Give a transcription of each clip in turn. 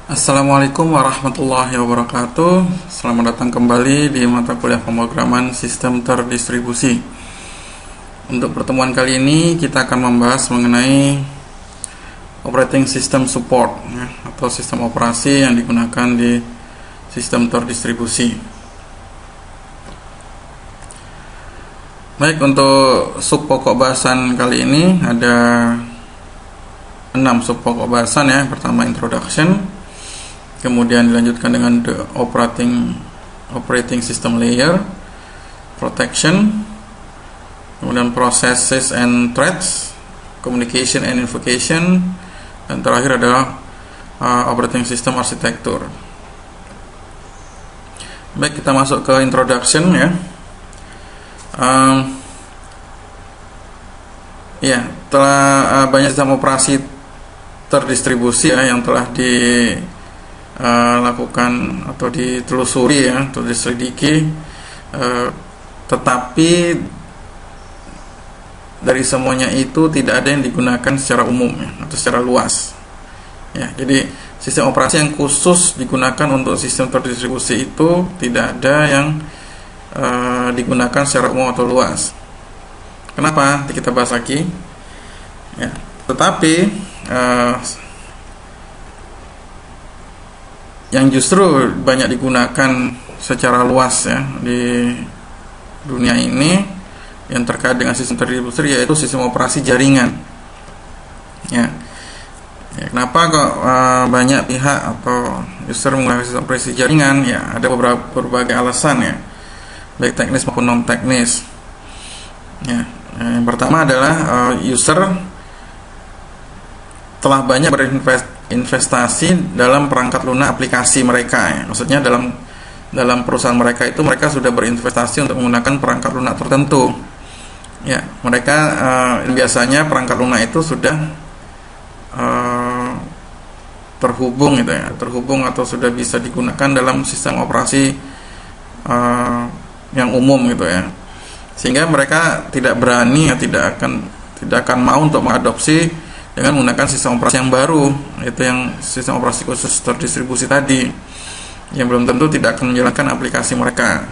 Assalamualaikum warahmatullahi wabarakatuh. Selamat datang kembali di mata kuliah pemrograman sistem terdistribusi. Untuk pertemuan kali ini kita akan membahas mengenai operating system support atau sistem operasi yang digunakan di sistem terdistribusi. Baik, untuk sub pokok bahasan kali ini ada 6 sub pokok bahasan ya. Pertama introduction, kemudian dilanjutkan dengan the operating system layer, protection, kemudian processes and threats, communication and invocation, dan terakhir adalah operating system architecture. Baik, kita masuk ke introduction ya. Telah banyak sistem operasi terdistribusi ya yang telah lakukan atau ditelusuri ya, atau diselidiki, tetapi dari semuanya itu tidak ada yang digunakan secara umum ya, atau secara luas ya. Jadi sistem operasi yang khusus digunakan untuk sistem terdistribusi itu tidak ada yang digunakan secara umum atau luas. Kenapa? Nanti kita bahas lagi ya. Tetapi yang justru banyak digunakan secara luas ya di dunia ini yang terkait dengan sistem terdistribusi yaitu sistem operasi jaringan ya. Kenapa kok banyak pihak atau user menggunakan sistem operasi jaringan ya? Ada berbagai alasan ya, baik teknis maupun non teknis ya. Yang pertama adalah user telah banyak berinvestasi dalam perangkat lunak aplikasi mereka ya. Maksudnya dalam perusahaan mereka itu mereka sudah berinvestasi untuk menggunakan perangkat lunak tertentu ya. Mereka biasanya perangkat lunak itu sudah terhubung gitu ya, terhubung atau sudah bisa digunakan dalam sistem operasi yang umum gitu ya, sehingga mereka tidak berani ya, tidak akan mau untuk mengadopsi dengan menggunakan sistem operasi yang baru, yaitu yang sistem operasi khusus terdistribusi tadi, yang belum tentu tidak akan menjalankan aplikasi mereka.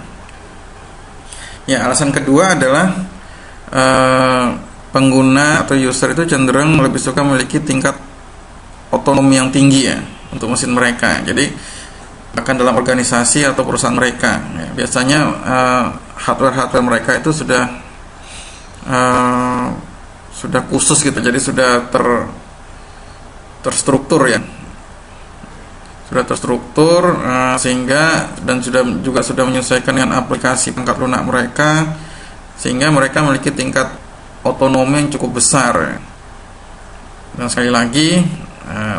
Ya, alasan kedua adalah pengguna atau user itu cenderung lebih suka memiliki tingkat otonomi yang tinggi ya untuk mesin mereka. Jadi akan dalam organisasi atau perusahaan mereka ya, biasanya hardware mereka itu sudah khusus gitu, jadi sudah terstruktur ya, sudah terstruktur sehingga dan sudah menyesuaikan dengan aplikasi perangkat lunak mereka, sehingga mereka memiliki tingkat otonomi yang cukup besar ya. Dan sekali lagi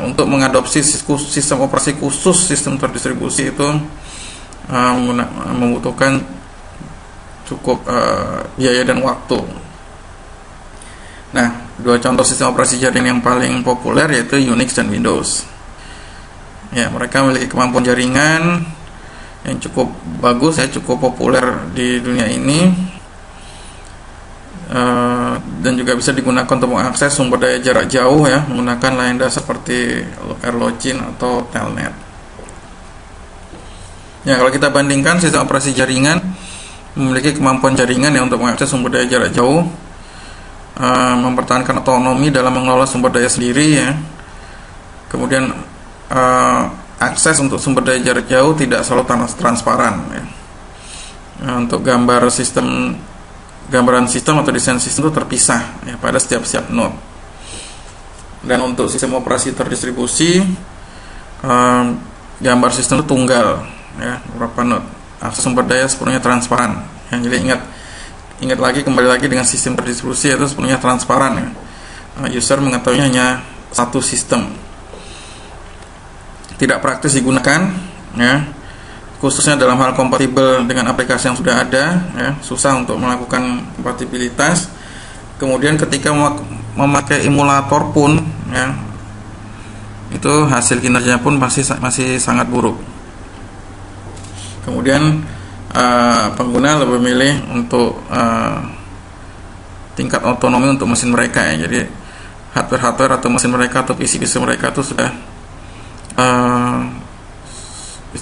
untuk mengadopsi sistem operasi khusus sistem terdistribusi itu membutuhkan cukup biaya dan waktu. Nah, dua contoh sistem operasi jaringan yang paling populer yaitu Unix dan Windows. Ya, mereka memiliki kemampuan jaringan yang cukup bagus ya, cukup populer di dunia ini, dan juga bisa digunakan untuk mengakses sumber daya jarak jauh ya, menggunakan layanan dasar seperti AirLogin atau Telnet. Ya, kalau kita bandingkan sistem operasi jaringan memiliki kemampuan jaringan ya untuk mengakses sumber daya jarak jauh, mempertahankan otonomi dalam mengelola sumber daya sendiri ya. Kemudian akses untuk sumber daya jarak jauh tidak selalu transparan ya. Untuk gambaran sistem atau desain sistem itu terpisah ya pada setiap node. Dan untuk sistem operasi terdistribusi gambar sistem itu tunggal ya, beberapa node. Akses sumber daya sepenuhnya transparan ya. Jadi ingat lagi, kembali lagi dengan sistem terdistribusi itu sepenuhnya transparan ya. User mengetahui hanya satu sistem. Tidak praktis digunakan ya, khususnya dalam hal kompatibel dengan aplikasi yang sudah ada ya, susah untuk melakukan kompatibilitas. Kemudian ketika memakai emulator pun ya, itu hasil kinerjanya pun masih sangat buruk. Kemudian pengguna lebih memilih untuk tingkat otonomi untuk mesin mereka ya. Jadi hardware atau mesin mereka atau PC mereka itu sudah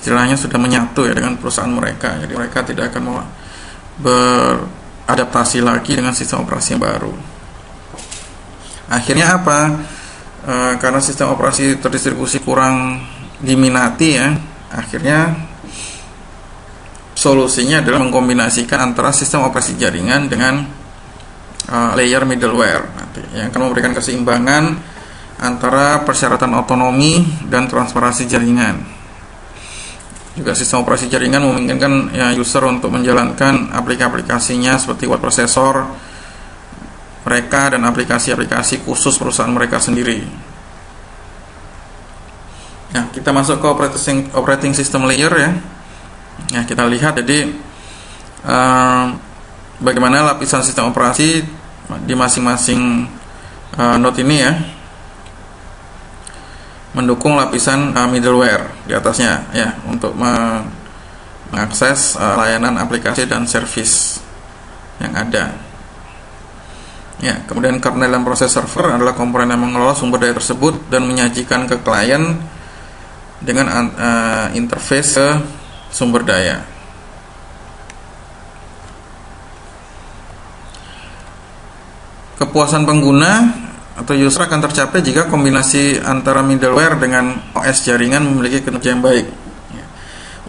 istilahnya sudah menyatu ya dengan perusahaan mereka. Jadi mereka tidak akan mau beradaptasi lagi dengan sistem operasi yang baru. Akhirnya apa? Karena sistem operasi terdistribusi kurang diminati ya, akhirnya solusinya adalah mengkombinasikan antara sistem operasi jaringan dengan layer middleware nanti, yang akan memberikan keseimbangan antara persyaratan otonomi dan transparansi jaringan. Juga sistem operasi jaringan memungkinkan ya, user untuk menjalankan aplikasinya seperti word processor mereka dan aplikasi-aplikasi khusus perusahaan mereka sendiri. Nah, kita masuk ke operating system layer ya. Nah, kita lihat jadi bagaimana lapisan sistem operasi di masing-masing node ini ya mendukung lapisan middleware di atasnya ya untuk mengakses layanan aplikasi dan service yang ada. Ya, kemudian kernel dan proses server adalah komponen yang mengelola sumber daya tersebut dan menyajikan ke klien dengan interface ke sumber daya. Kepuasan pengguna atau user akan tercapai jika kombinasi antara middleware dengan OS jaringan memiliki kinerja yang baik.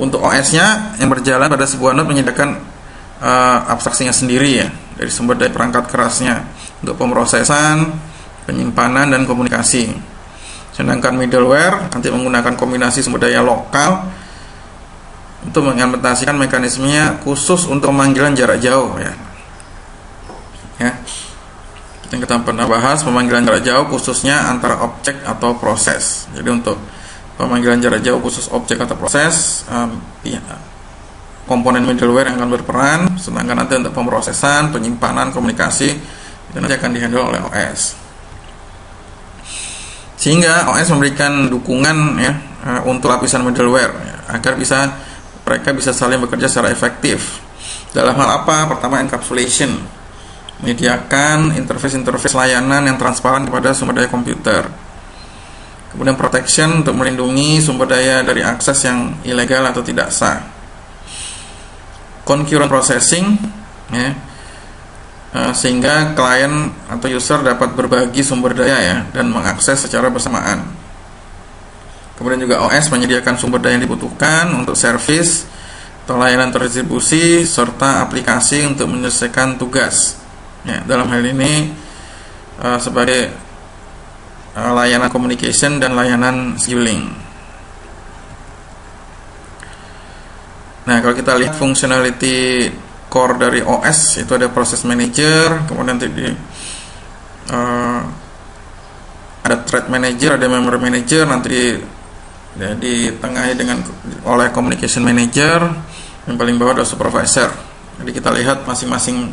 Untuk OS-nya yang berjalan pada sebuah node menyediakan abstraksinya sendiri ya, dari sumber daya perangkat kerasnya untuk pemrosesan, penyimpanan, dan komunikasi. Sedangkan middleware nanti menggunakan kombinasi sumber daya lokal untuk mengimplementasikan mekanismenya khusus untuk pemanggilan jarak jauh ya. Yang kita pernah bahas, pemanggilan jarak jauh khususnya antara objek atau proses. Jadi untuk pemanggilan jarak jauh khusus objek atau proses, komponen middleware yang akan berperan, sedangkan nanti untuk pemrosesan, penyimpanan, komunikasi itu nanti akan dihandle oleh OS. Sehingga OS memberikan dukungan ya untuk lapisan middleware ya, agar mereka bisa saling bekerja secara efektif. Dalam hal apa? Pertama, encapsulation, menyediakan interface layanan yang transparan kepada sumber daya komputer. Kemudian protection, untuk melindungi sumber daya dari akses yang ilegal atau tidak sah. Concurrent processing ya, sehingga klien atau user dapat berbagi sumber daya ya dan mengakses secara bersamaan. Kemudian juga OS menyediakan sumber daya yang dibutuhkan untuk service atau layanan terdistribusi serta aplikasi untuk menyelesaikan tugas. Ya, dalam hal ini sebagai layanan communication dan layanan scheduling. Nah, kalau kita lihat functionality core dari OS itu ada process manager, kemudian ada thread manager, ada memory manager, nanti ditengahi oleh communication manager, yang paling bawah ada supervisor. Jadi kita lihat masing-masing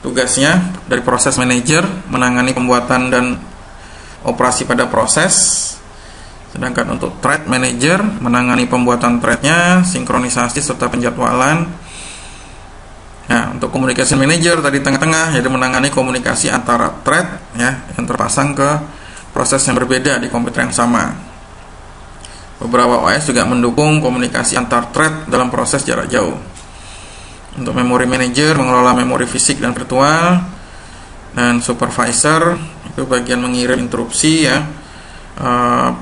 tugasnya. Dari proses manager menangani pembuatan dan operasi pada proses, sedangkan untuk thread manager menangani pembuatan threadnya, sinkronisasi serta penjadwalan. Nah, untuk communication manager tadi tengah-tengah, jadi menangani komunikasi antara thread ya yang terpasang ke proses yang berbeda di komputer yang sama. Beberapa OS juga mendukung komunikasi antar thread dalam proses jarak jauh. Untuk memory manager mengelola memori fisik dan virtual, dan supervisor itu bagian mengirim interupsi ya,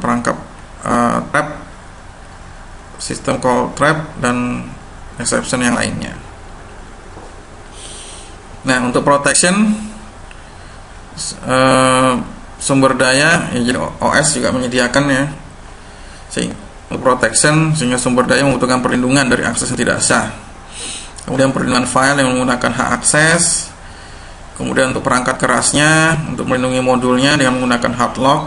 perangkap trap, sistem call trap, dan exception yang lainnya. Nah, untuk protection sumber daya ya, jadi OS juga menyediakan ya untuk protection, sehingga sumber daya membutuhkan perlindungan dari akses yang tidak sah. Kemudian perlindungan file yang menggunakan hak akses. Kemudian untuk perangkat kerasnya, untuk melindungi modulnya dengan menggunakan hard lock.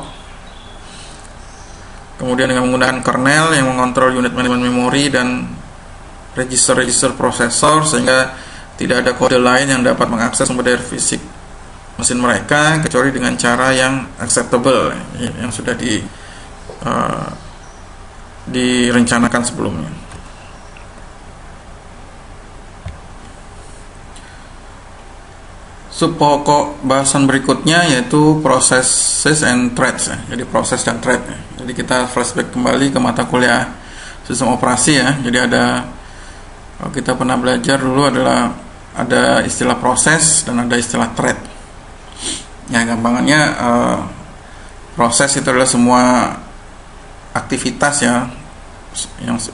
Kemudian dengan menggunakan kernel yang mengontrol unit manajemen memori dan register prosesor, sehingga tidak ada kode lain yang dapat mengakses sumber daya fisik mesin mereka kecuali dengan cara yang acceptable yang sudah direncanakan sebelumnya. Subpokok bahasan berikutnya yaitu processes and threads ya. Jadi proses dan thread ya. Jadi kita flashback kembali ke mata kuliah sistem operasi ya. Jadi kalau kita pernah belajar dulu ada istilah proses dan ada istilah thread. Ya, gampangannya proses itu adalah semua aktivitas ya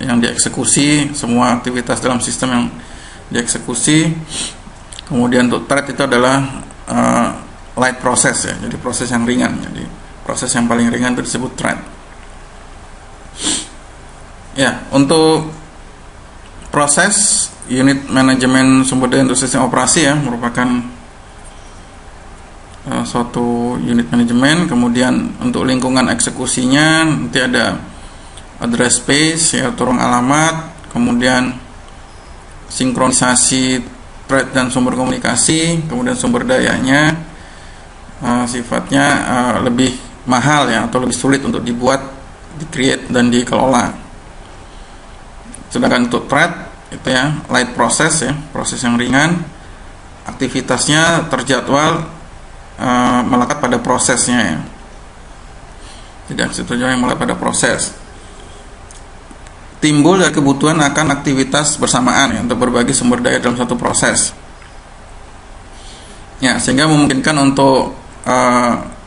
yang dieksekusi, semua aktivitas dalam sistem yang dieksekusi. Kemudian untuk thread itu adalah light process ya, jadi proses yang ringan. Jadi proses yang paling ringan itu disebut thread. Ya, untuk proses unit manajemen sumber daya untuk sistem operasi ya, merupakan suatu unit manajemen. Kemudian untuk lingkungan eksekusinya nanti ada address space ya, ruang alamat, kemudian sinkronisasi thread dan sumber komunikasi, kemudian sumber dayanya sifatnya lebih mahal ya, atau lebih sulit untuk dibuat, di-create dan dikelola. Sedangkan untuk thread itu ya light process ya, proses yang ringan, aktivitasnya terjadwal melekat pada prosesnya ya. Tidak setuju yang melekat pada proses. Timbul dari kebutuhan akan aktivitas bersamaan ya, untuk berbagi sumber daya dalam satu proses. Ya, sehingga memungkinkan untuk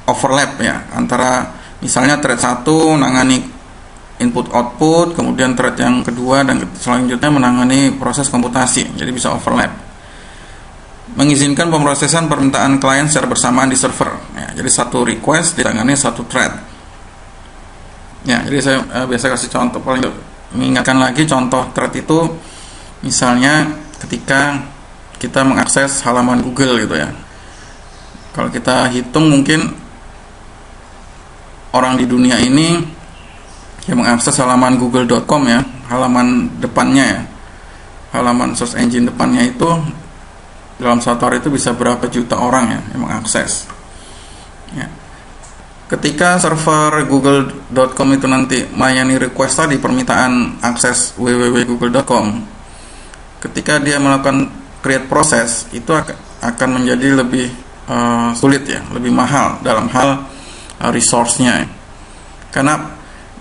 overlap ya, antara misalnya thread 1 menangani input output, kemudian thread yang kedua dan selanjutnya menangani proses komputasi. Jadi bisa overlap. Mengizinkan pemrosesan permintaan klien secara bersamaan di server ya, jadi satu request ditangani satu thread ya. Jadi saya biasa kasih contoh, paling mengingatkan lagi contoh thread itu misalnya ketika kita mengakses halaman Google gitu ya. Kalau kita hitung mungkin orang di dunia ini yang mengakses halaman google.com ya, halaman depannya ya, halaman search engine depannya itu dalam satu hari itu bisa berapa juta orang ya yang mengakses ya. Ketika server google.com itu nanti melayani request tadi, permintaan akses www.google.com, ketika dia melakukan create proses, itu akan menjadi lebih sulit ya, lebih mahal dalam hal resource-nya ya.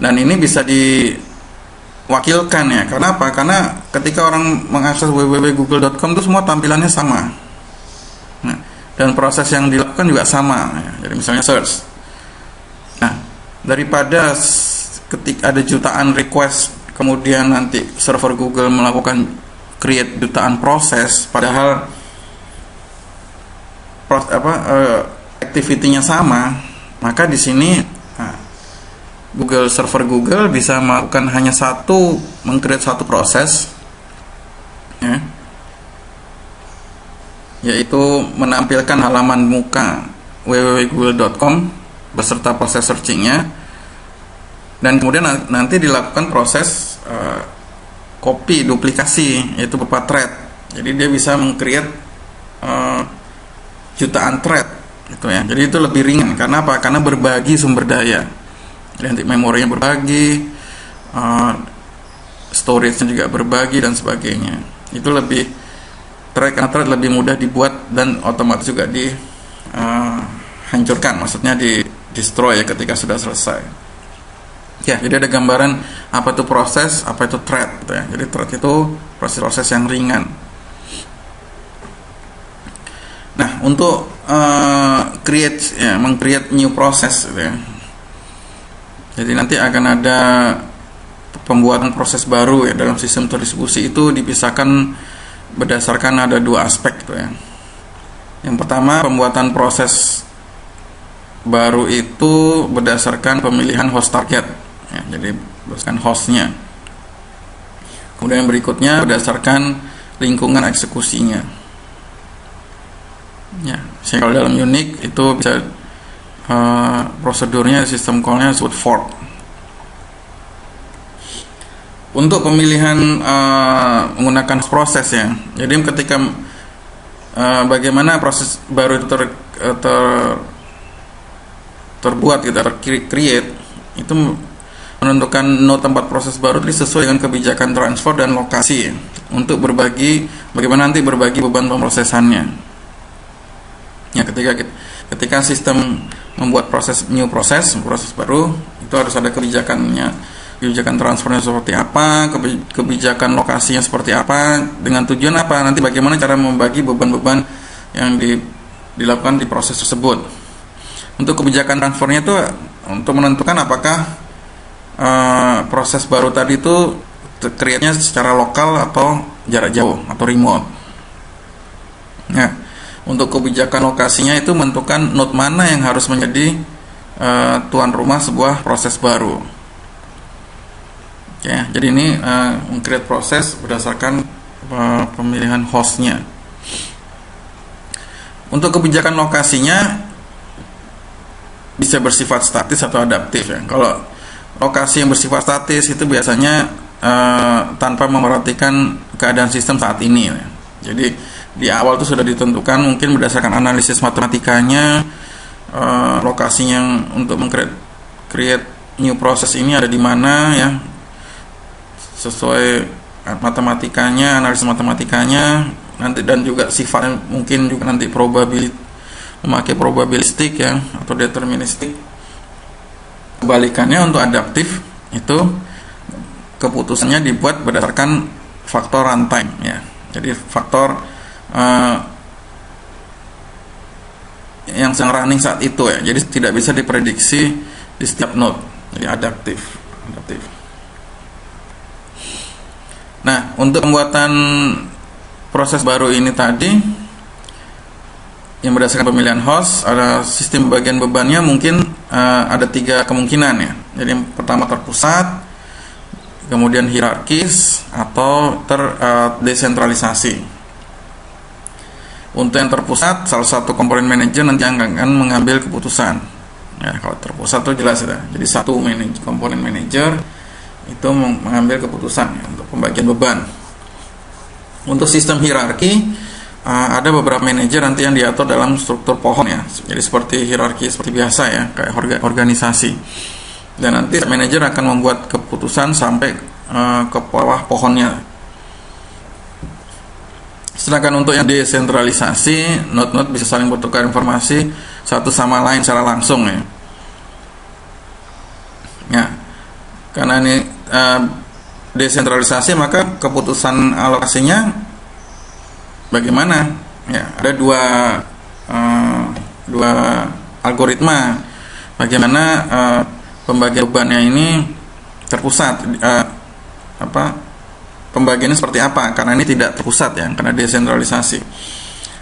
Dan ini bisa diwakilkan ya. Karena apa? Karena ketika orang mengakses www.google.com itu semua tampilannya sama. Nah, dan proses yang dilakukan juga sama ya. Jadi misalnya search. Nah, daripada ketika ada jutaan request kemudian nanti server Google melakukan create jutaan proses, padahal activity-nya sama, maka di sini server Google bisa melakukan hanya meng-create satu proses ya, yaitu menampilkan halaman muka www.google.com beserta proses searchingnya, dan kemudian nanti dilakukan proses copy duplikasi, yaitu berupa thread. Jadi dia bisa meng-create jutaan thread gitu ya. Jadi itu lebih ringan. Karena apa? Karena berbagi sumber daya. Nanti memorinya berbagi, storage-nya juga berbagi dan sebagainya. Itu lebih thread lebih mudah dibuat dan otomatis juga dihancurkan, maksudnya di-destroy ya ketika sudah selesai. Ya, jadi ada gambaran apa itu proses, apa itu thread gitu ya. Jadi thread itu proses-proses yang ringan. Nah, untuk meng-create new process gitu ya. Jadi nanti akan ada pembuatan proses baru ya dalam sistem terdistribusi, itu dipisahkan berdasarkan ada dua aspek gitu ya. Yang pertama, pembuatan proses baru itu berdasarkan pemilihan host target ya, jadi berdasarkan hostnya. Kemudian yang berikutnya berdasarkan lingkungan eksekusinya ya. Kalau dalam Unix itu bisa prosedurnya, sistem call-nya disebut fork. Untuk pemilihan menggunakan proses ya, jadi ketika bagaimana proses baru itu terbuat gitu, create, itu menentukan node tempat proses baru itu sesuai dengan kebijakan transfer dan lokasi untuk bagaimana nanti berbagi beban pemrosesannya ya. Ketika sistem membuat proses baru, itu harus ada kebijakannya kebijakan transfernya seperti apa, kebijakan lokasinya seperti apa, dengan tujuan apa, nanti bagaimana cara membagi beban-beban yang dilakukan di proses tersebut. Untuk kebijakan transfernya itu untuk menentukan apakah proses baru tadi itu create-nya secara lokal atau jarak jauh atau remote. Nah, untuk kebijakan lokasinya itu menentukan node mana yang harus menjadi tuan rumah sebuah proses baru. Ya, jadi ini meng-create proses berdasarkan pemilihan hostnya. Untuk kebijakan lokasinya bisa bersifat statis atau adaptif ya. Kalau lokasi yang bersifat statis itu biasanya tanpa memperhatikan keadaan sistem saat ini ya. Jadi di awal itu sudah ditentukan mungkin berdasarkan analisis matematikanya lokasi yang untuk create new process ini ada di mana ya, sesuai matematikanya, analisis matematikanya nanti, dan juga sifatnya mungkin juga nanti memakai probabilistik ya atau deterministik. Kebalikannya untuk adaptif itu keputusannya dibuat berdasarkan faktor runtime ya. Jadi faktor yang sedang running saat itu ya. Jadi tidak bisa diprediksi di setiap node. Jadi adaptif. Nah, untuk pembuatan proses baru ini tadi yang berdasarkan pemilihan host, ada sistem bagian bebannya mungkin ada 3 kemungkinan ya. Jadi yang pertama terpusat, kemudian hierarkis, atau desentralisasi. Untuk yang terpusat, salah satu komponen manajer nanti akan mengambil keputusan. Ya, kalau terpusat itu jelas ya. Jadi satu komponen manajer itu mengambil keputusan ya, untuk pembagian beban. Untuk sistem hierarki ada beberapa manajer nanti yang diatur dalam struktur pohon ya. Jadi seperti hierarki seperti biasa ya, kayak organisasi. Dan nanti manajer akan membuat keputusan sampai ke bawah pohonnya. Sedangkan untuk yang desentralisasi, node-node bisa saling bertukar informasi satu sama lain secara langsung ya. Ya, karena ini desentralisasi, maka keputusan alokasinya bagaimana? Ya, ada dua algoritma bagaimana pembagian bebannya ini terpusat. Pembagiannya seperti apa? Karena ini tidak terpusat ya, karena desentralisasi.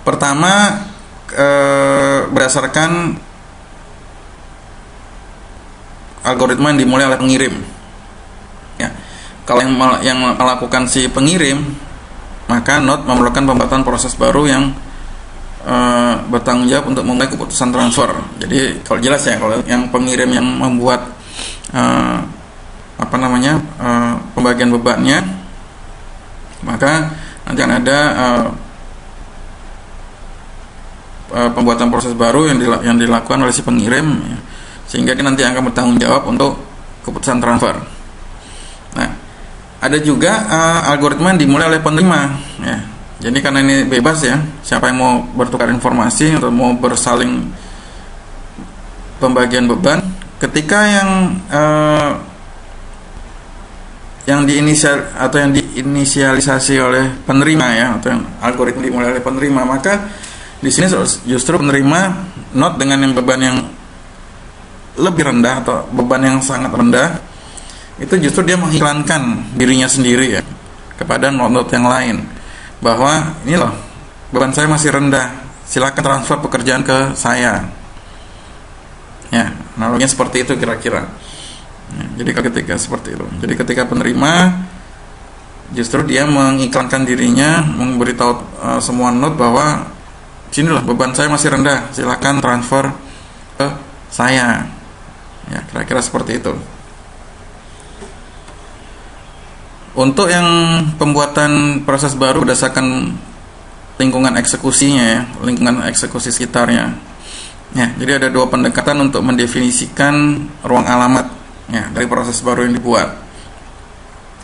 Pertama, berdasarkan algoritma yang dimulai oleh pengirim. Ya, kalau yang melakukan si pengirim, maka node memerlukan pembuatan proses baru yang bertanggung jawab untuk memulai keputusan transfer. Jadi kalau jelas ya, kalau yang pengirim yang membuat pembagian bebannya, maka nanti akan ada pembuatan proses baru yang dilakukan oleh si pengirim ya, sehingga dia nanti akan bertanggung jawab untuk keputusan transfer. Nah, ada juga algoritma yang dimulai oleh penerima ya. Jadi karena ini bebas ya, siapa yang mau bertukar informasi atau mau bersaling pembagian beban, ketika yang diinisialisasi oleh penerima ya, atau yang algoritma dimulai oleh penerima, maka di sini justru penerima node dengan yang beban yang lebih rendah atau beban yang sangat rendah, itu justru dia mengiklankan dirinya sendiri ya kepada node-node yang lain, bahwa ini loh beban saya masih rendah, silakan transfer pekerjaan ke saya. Ya, analoginya seperti itu kira-kira. Ya, jadi ketika seperti itu, jadi ketika penerima justru dia mengiklankan dirinya, memberitahu semua node bahwa sini loh beban saya masih rendah, silakan transfer ke saya. Ya, kira-kira seperti itu. Untuk yang pembuatan proses baru berdasarkan lingkungan eksekusinya ya, lingkungan eksekusi sekitarnya. Ya, jadi ada 2 pendekatan untuk mendefinisikan ruang alamat ya dari proses baru yang dibuat.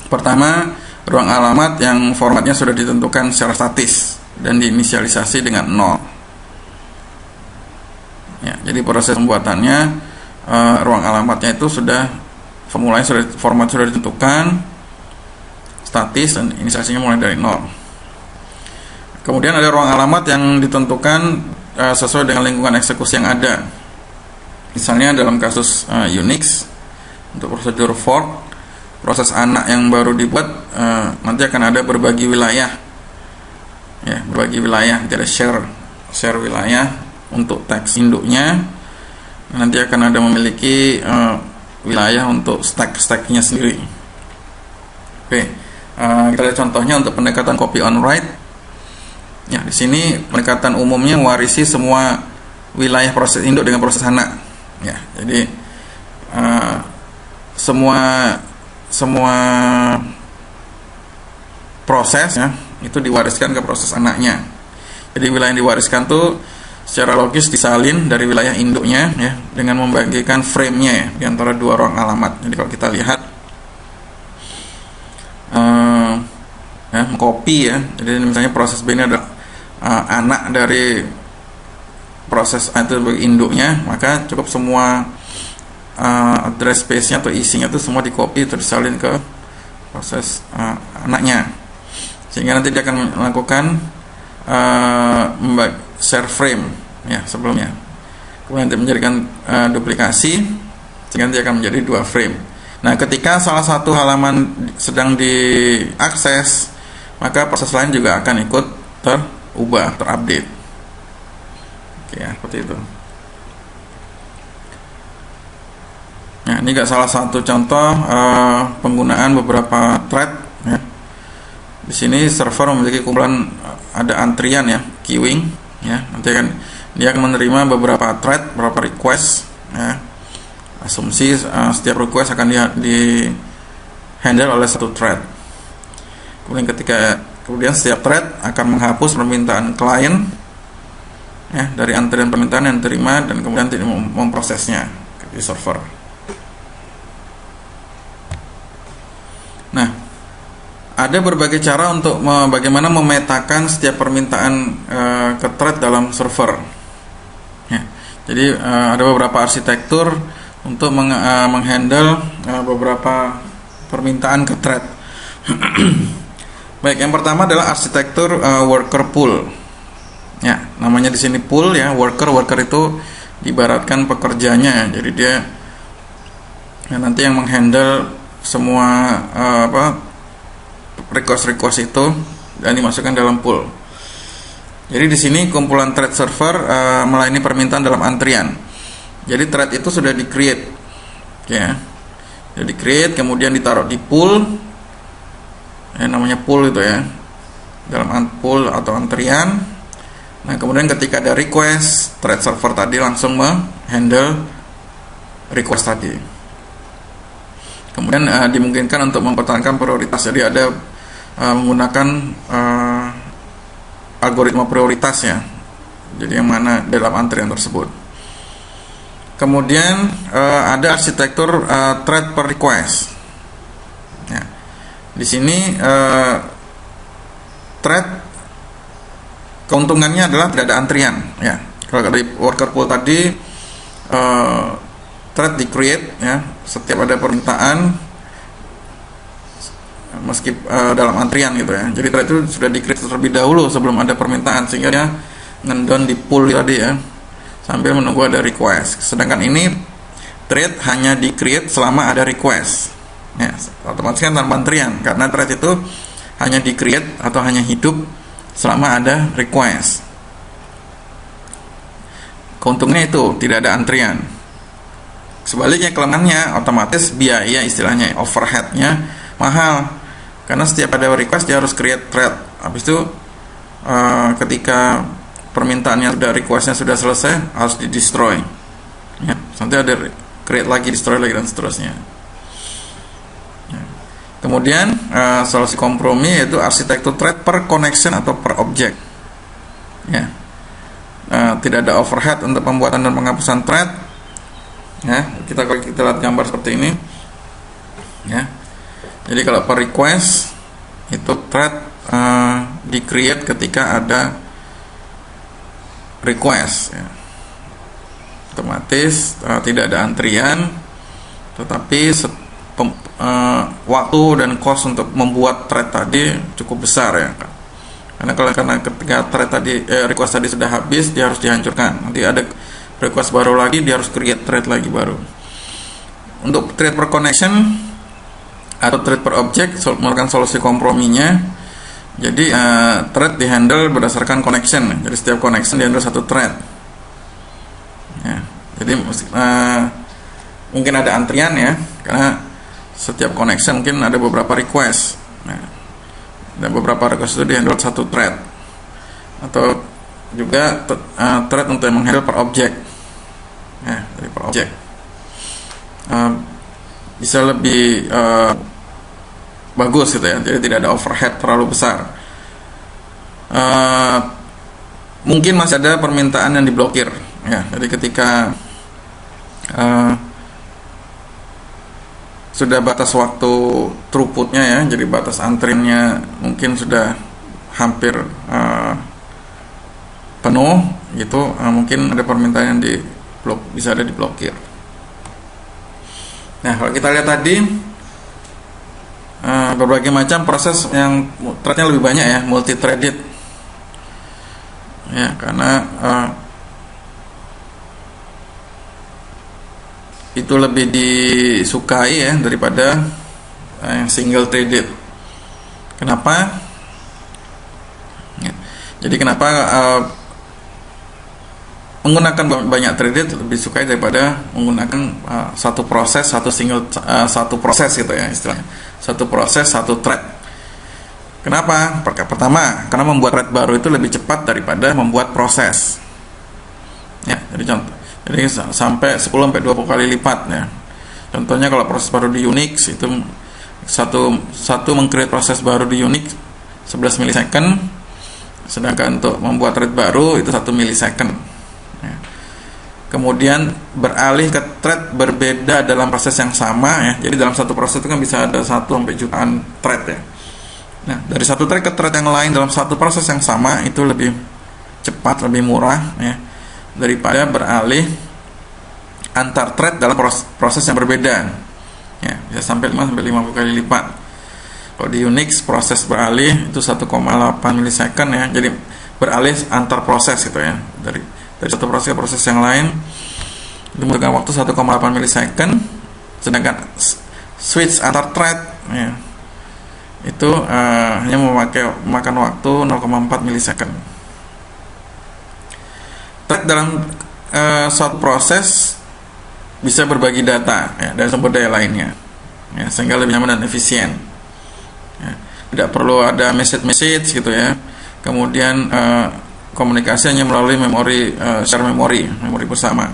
Pertama, ruang alamat yang formatnya sudah ditentukan secara statis dan diinisialisasi dengan 0. Ya, jadi proses pembuatannya ruang alamatnya itu sudah format sudah ditentukan, statis, dan inisiasinya mulai dari 0. Kemudian ada ruang alamat yang ditentukan sesuai dengan lingkungan eksekusi yang ada. Misalnya dalam kasus Unix, untuk prosedur fork, proses anak yang baru dibuat nanti akan ada berbagi wilayah, ya, berbagi wilayah, nanti ada share wilayah untuk teks induknya. Nanti akan ada memiliki wilayah untuk stack-stacknya sendiri. Oke, kita lihat contohnya untuk pendekatan copy on write. Ya, di sini pendekatan umumnya mewarisi semua wilayah proses induk dengan proses anak. Ya, jadi semua proses, ya, itu diwariskan ke proses anaknya. Jadi wilayah yang diwariskan tuh secara logis disalin dari wilayah induknya, ya, dengan membagikan frame-nya, ya, di antara dua ruang alamat. Jadi kalau kita lihat copy, ya, jadi misalnya proses B ini adalah anak dari proses A itu sebagai induknya, maka cukup semua address space-nya atau isinya itu semua di copy terus disalin ke proses anaknya, sehingga nanti dia akan melakukan share frame, ya, sebelumnya, kemudian nanti menjadikan duplikasi sehingga nanti akan menjadi 2 frame. Nah, ketika salah satu halaman sedang diakses, maka proses lain juga akan ikut terubah, terupdate. Oke, ya, seperti itu. Nah, ini juga salah satu contoh penggunaan beberapa thread, ya. Di sini server memiliki kumpulan, ada antrian, ya, queuing, ya. Nanti dia akan menerima beberapa thread, beberapa request, ya. Asumsi setiap request akan di handle oleh satu thread. Kemudian setiap thread akan menghapus permintaan klien, ya, dari antrian permintaan yang diterima dan kemudian memprosesnya di server. Nah, ada berbagai cara untuk bagaimana memetakan setiap permintaan ke thread dalam server. Ya, jadi ada beberapa arsitektur untuk menghandle beberapa permintaan ke thread. Baik, yang pertama adalah arsitektur worker pool. Ya, namanya di sini pool, ya, worker itu diibaratkan pekerjanya. Jadi dia, ya, nanti yang menghandle semua request itu dan dimasukkan dalam pool. Jadi di sini kumpulan thread server melayani permintaan dalam antrian. Jadi thread itu sudah di-create, ya, sudah di-create, kemudian ditaruh di pool, ya, namanya pool itu, ya, dalam pool atau antrian. Nah, kemudian ketika ada request, thread server tadi langsung menghandle request tadi. Kemudian dimungkinkan untuk mempertahankan prioritas. Jadi ada menggunakan algoritma prioritas, ya. Jadi yang mana dalam antrian tersebut. Kemudian ada arsitektur thread per request. Ya. Di sini thread keuntungannya adalah tidak ada antrian, ya. Kalau dari worker pool tadi thread di create, ya, setiap ada permintaan meski dalam antrian gitu, ya. Jadi thread itu sudah di create terlebih dahulu sebelum ada permintaan, sehingga dia ngendon di pool tadi, ya, sambil menunggu ada request. Sedangkan ini thread hanya di create selama ada request, ya, otomatis kan tanpa antrian, karena thread itu hanya di create atau hanya hidup selama ada request. Keuntungannya itu tidak ada antrian. Sebaliknya kelemahannya otomatis biaya, istilahnya overheadnya mahal, karena setiap ada request dia harus create thread. Habis itu ketika permintaannya sudah, requestnya sudah selesai, harus di destroy, ya. Nanti ada create lagi, destroy lagi, dan seterusnya, ya. Kemudian solusi kompromi yaitu arsitektur thread per connection atau per object, ya. Tidak ada overhead untuk pembuatan dan penghapusan thread, ya. Kita lihat gambar seperti ini, ya. Jadi kalau per request itu thread di create ketika ada request, ya. Otomatis tidak ada antrian, tetapi waktu dan cost untuk membuat thread tadi cukup besar ya. Karena ketika thread tadi request tadi sudah habis, dia harus dihancurkan. Nanti ada request baru lagi, dia harus create thread lagi baru. Untuk thread per connection atau thread per object, melakukan solusi komprominya. Jadi thread dihandle berdasarkan connection. Jadi setiap connection dihandle satu thread. Ya, jadi mungkin ada antrian ya, karena setiap connection mungkin ada beberapa request. Nah, dan beberapa request itu dihandle satu thread, atau juga thread untuk menghandle per object. Ya, dari per object bisa lebih bagus gitu ya, jadi tidak ada overhead terlalu besar. Mungkin masih ada permintaan yang diblokir ya, jadi ketika sudah batas waktu throughputnya ya, jadi batas antriannya mungkin sudah hampir penuh gitu, mungkin ada permintaan yang bisa ada diblokir. Nah, kalau kita lihat tadi berbagai macam proses yang threadnya lebih banyak ya, multi threaded ya, karena itu lebih disukai ya daripada yang single threaded. Kenapa? Ya, jadi kenapa menggunakan banyak threaded lebih sukai daripada menggunakan satu proses, satu proses gitu ya istilahnya, satu proses satu thread. Kenapa? Pertama, karena membuat thread baru itu lebih cepat daripada membuat proses. Ya, jadi contoh, jadi sampai 10-20 kali lipat ya. Contohnya kalau proses baru di Unix itu satu meng-create proses baru di Unix 11 milisecond, sedangkan untuk membuat thread baru itu 1 milisecond. Kemudian beralih ke thread berbeda dalam proses yang sama ya. Jadi dalam satu proses itu kan bisa ada 1 sampai jutaan thread ya. Nah, dari satu thread ke thread yang lain dalam satu proses yang sama itu lebih cepat, lebih murah ya, daripada beralih antar thread dalam proses yang berbeda. Ya, bisa sampai 5-50 kali lipat. Kalau di Unix proses beralih itu 1,8 milisecond ya. Jadi beralih antar proses gitu ya. Dari satu proses ke proses yang lain itu membutuhkan waktu 1,8 milisecond, sedangkan switch antar thread ya, itu hanya memakan waktu 0,4 milisecond. Thread dalam suatu proses bisa berbagi data ya, dan sumber daya lainnya ya, sehingga lebih nyaman dan efisien ya. Tidak perlu ada message gitu ya. Kemudian komunikasi hanya melalui share memori bersama.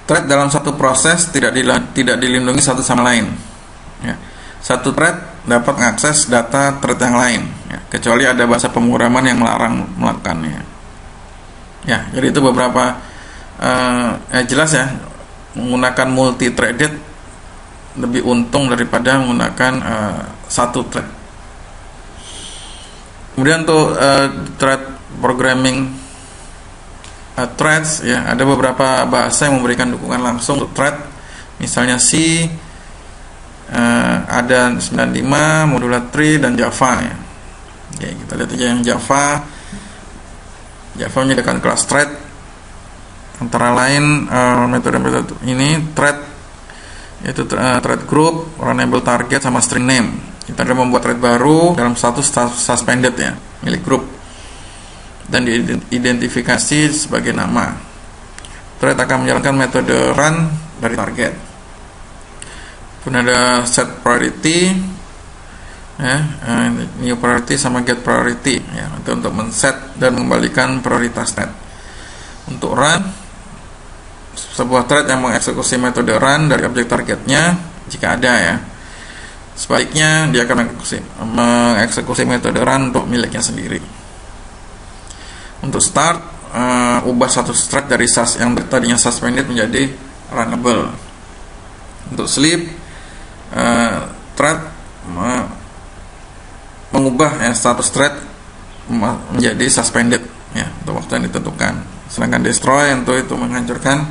Thread dalam satu proses tidak dilindungi satu sama lain ya. Satu thread dapat mengakses data thread yang lain ya, kecuali ada bahasa pemrograman yang melarang melakukannya ya. Jadi itu beberapa jelas ya, menggunakan multi threaded lebih untung daripada menggunakan satu thread. Kemudian untuk thread programming threads ya, ada beberapa bahasa yang memberikan dukungan langsung untuk thread, misalnya C, ada 95, Modula 3 dan Java ya. Oke, kita lihat aja yang Java menyediakan kelas thread, antara lain metode-metode ini thread, yaitu thread group, runnable target, sama string name. Kita akan membuat thread baru dalam status suspended ya, milik grup, dan diidentifikasi sebagai nama. Thread akan menjalankan metode run dari target. Kemudian ada set priority ya, new priority sama get priority ya, itu untuk men-set dan mengembalikan prioritas thread. Untuk run, sebuah thread yang mengeksekusi metode run dari objek targetnya jika ada ya. Sebaliknya dia akan mengeksekusi metode run untuk miliknya sendiri. Untuk start, ubah satu thread dari yang tadinya suspended menjadi runnable. Untuk sleep, thread mengubah status thread menjadi suspended ya, untuk waktu yang ditentukan. Sedangkan destroy untuk itu menghancurkan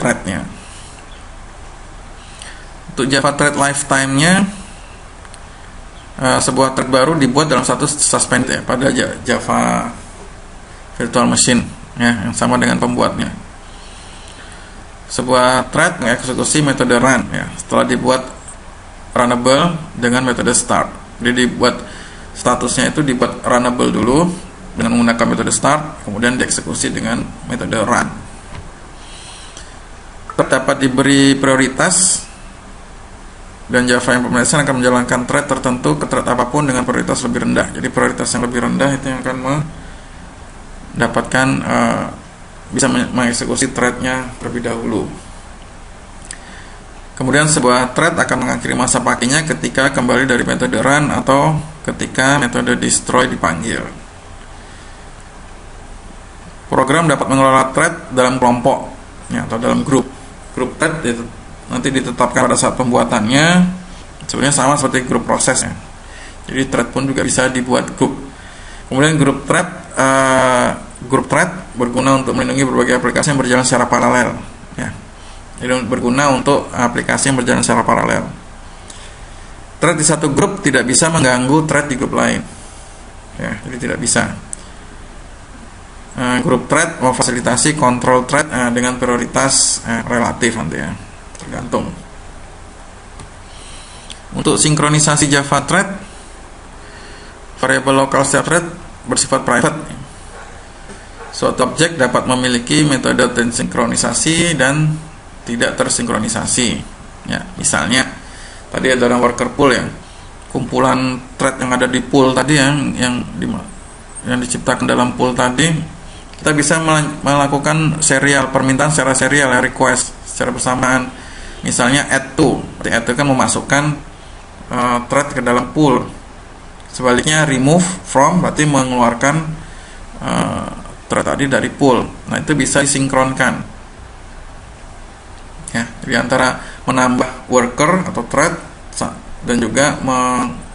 threadnya. Untuk Java thread lifetime-nya, sebuah thread baru dibuat dalam status suspend ya pada Java virtual machine ya, yang sama dengan pembuatnya. Sebuah thread mengeksekusi metode run ya setelah dibuat runnable dengan metode start. Jadi dibuat statusnya itu dibuat runnable dulu dengan menggunakan metode start, kemudian dieksekusi dengan metode run. Dapat diberi prioritas, dan Java implementation akan menjalankan thread tertentu ke thread apapun dengan prioritas lebih rendah. Jadi prioritas yang lebih rendah itu yang akan mendapatkan bisa mengeksekusi threadnya terlebih dahulu. Kemudian sebuah thread akan mengakhiri masa pakainya ketika kembali dari metode run atau ketika metode destroy dipanggil. Program dapat mengelola thread dalam kelompok ya, atau dalam grup. Grup thread nanti ditetapkan pada saat pembuatannya, sebenarnya sama seperti grup prosesnya. Jadi thread pun juga bisa dibuat grup. Kemudian grup thread berguna untuk melindungi berbagai aplikasi yang berjalan secara paralel ya. Jadi berguna untuk aplikasi yang berjalan secara paralel. Thread di satu grup tidak bisa mengganggu thread di grup lain ya, jadi tidak bisa. Grup thread memfasilitasi kontrol thread dengan prioritas relatif nanti ya, tergantung. Untuk sinkronisasi Java thread, variabel lokal setiap thread bersifat private. Suatu objek dapat memiliki metode tersinkronisasi dan tidak tersinkronisasi ya. Misalnya tadi ada dalam worker pool ya, kumpulan thread yang ada di pool tadi yang diciptakan dalam pool tadi, kita bisa melakukan permintaan secara serial ya, request secara bersamaan. Misalnya add to, add to kan memasukkan thread ke dalam pool. Sebaliknya remove from berarti mengeluarkan thread tadi dari pool. Nah, itu bisa disinkronkan ya, jadi antara menambah worker atau thread dan juga